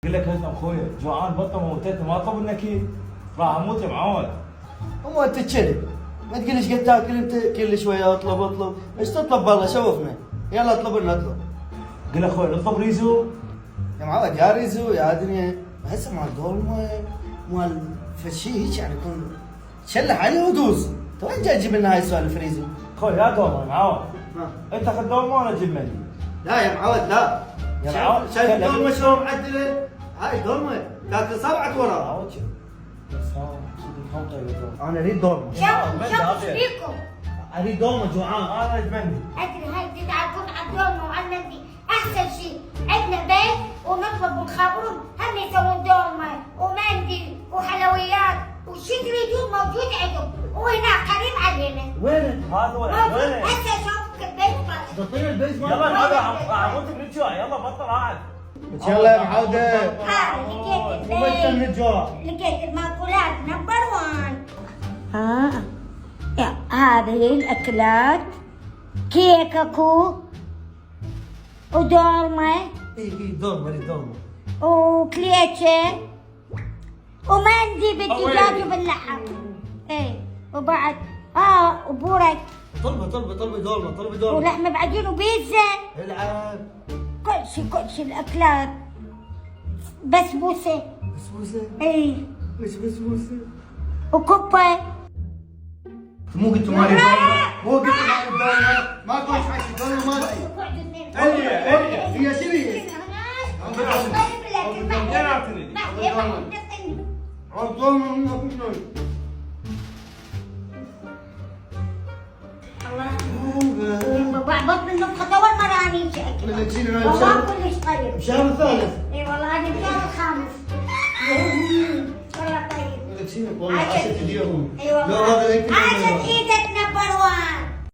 قل لك هيثم اخويا جوعان بطه موتتني ما اطلب لنا اكيد راح اموت يا معود. هو انت تشرب ما تقول ايش قد تاكل انت كل شويه اطلب ايش تطلب بالله شوفنا يلا اطلب لنا اطلب. قل اخويا نطلب ريزو يا معود يا ريزو يا دنيا هسه مال دولمه مال فشي هيك يعني يكون تشلح عليه ودوس. تو وين جاي تجيب لنا هاي السوالف ريزو؟ اخوي يا دوما يا معود ها. انت خذ دوما وانا اجيب مندي. لا يا معود لا يا معود شايف دولمه شلون معدله؟ هاي دولمه تاكل صبعك ورا. معود شوف بس ها شوف الخلطه يا دولما. انا اريد دولمه شوفوا ايش فيكم؟ اريد دولمه جوعان. انا اريد مندي. ادري هاي تدعكم على الدولمه وعلى المندي احسن شيء. عندنا بيت ونطلب ونخابرهم هم يسوون دولمه ومندي وحلويات وشي تريدون موجود عندهم وهناك قريب علينا. وين؟ هذا وين؟ وين؟ هسه اشوفك البيت وبعد. تعطينا البيت يلا مالك؟ نعود راح اموت من الجوع يلا بطل قاعد. يلا يا معوده هذا لقيت وبس من البيت الجوع. لقيت المأكولات نمبر 1. يا هذه الأكلات كيك أكو ودولمة اي دولمه اريد دولمه. وكليتشة ومندي بالدجاج وباللحم. ايه وبعد وبورك طلبي دولمه ولحمة بعجين وبيتزا العب كل شيء الأكلات. بسبوسة بسبوسه ايه مش بسبوسه. وكبة. مو قلتوا مالي دولمه مو قلتوا مالي دولمه ماكو حكي دولمه ما في. هي شنو هي؟ دولمه مو في بطن النفخة اول مرة اني شاكل. والله كلش طيب. الشهر الثالث. اي والله هذا الشهر الخامس. والله طيب. والله 10 اليوم. اي والله. لو هذا يمكن